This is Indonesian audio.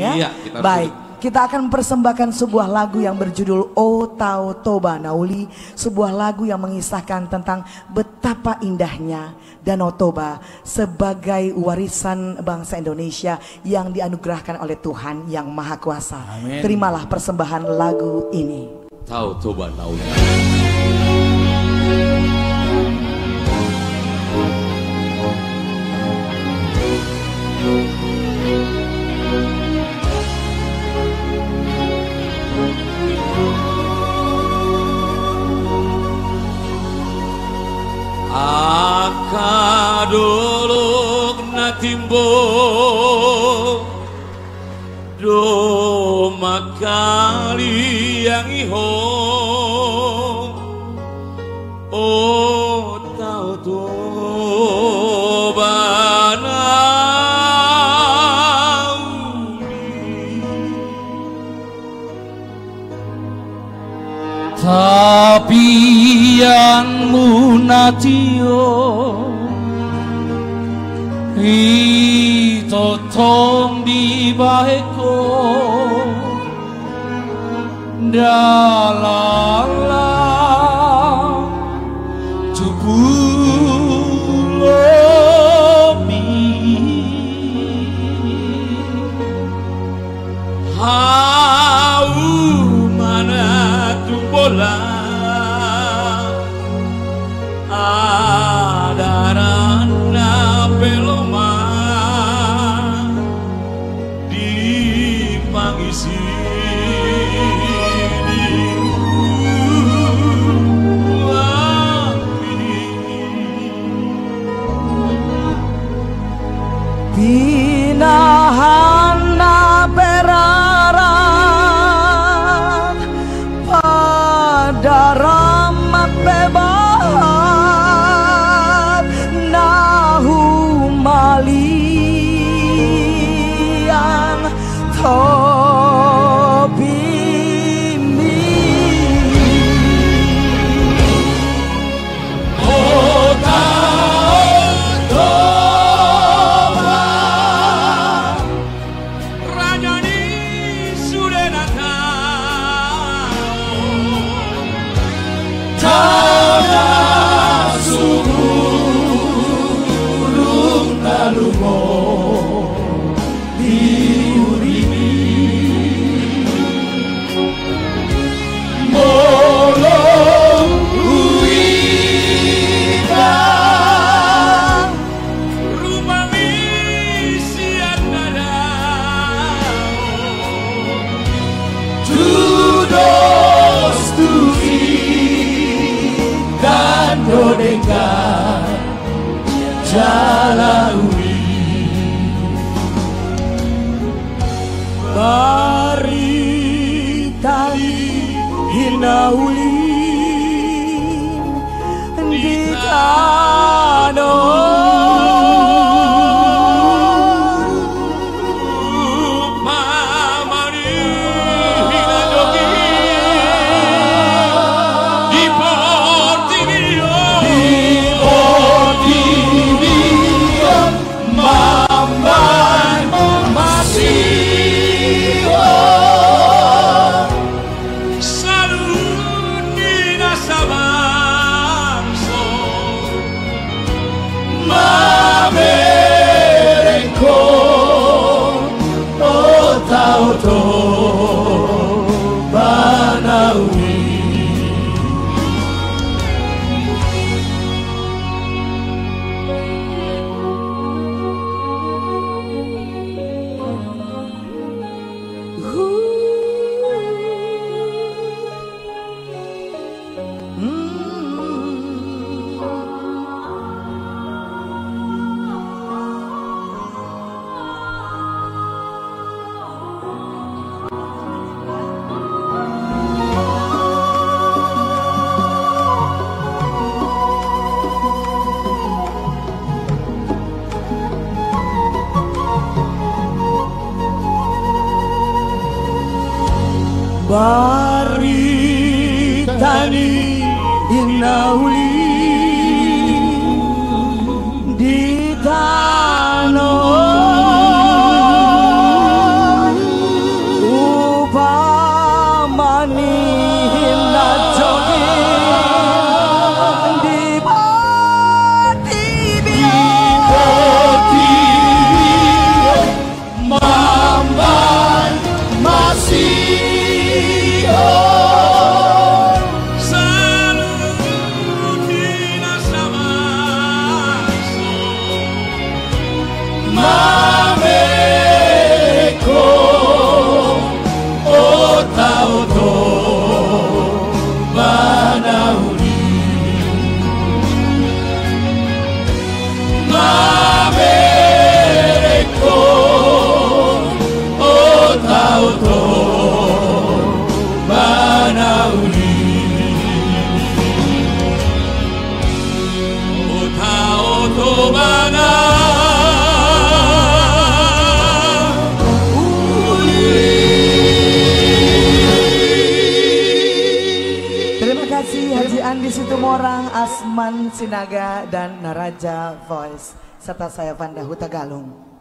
Ya? Iya, kita baik. Kita akan mempersembahkan sebuah lagu yang berjudul O Tau Toba Nauli, sebuah lagu yang mengisahkan tentang betapa indahnya Danau Toba sebagai warisan bangsa Indonesia yang dianugerahkan oleh Tuhan yang Maha Kuasa. Amin. Terimalah persembahan lagu ini. Tau Toba Nauli. Akadolok natimbo do makali yang iho o tau toba nauli tapi yang munatio itotong di baheko dalam tubulomi hau mana tu bola adarana peloma dipangisi Pinahana berarat pada ramat bebat nahu malian tobini oh Jalawi baritali hinauli di tanah baritani inauli di tanah kasih Mameko Otauto Banauli Mameko Otauto Banauli Otauto Banauli. Terima kasih Haji Andi Situmorang, Asman Sinaga, dan Naraja Voice, serta saya Vanda Hutagalung.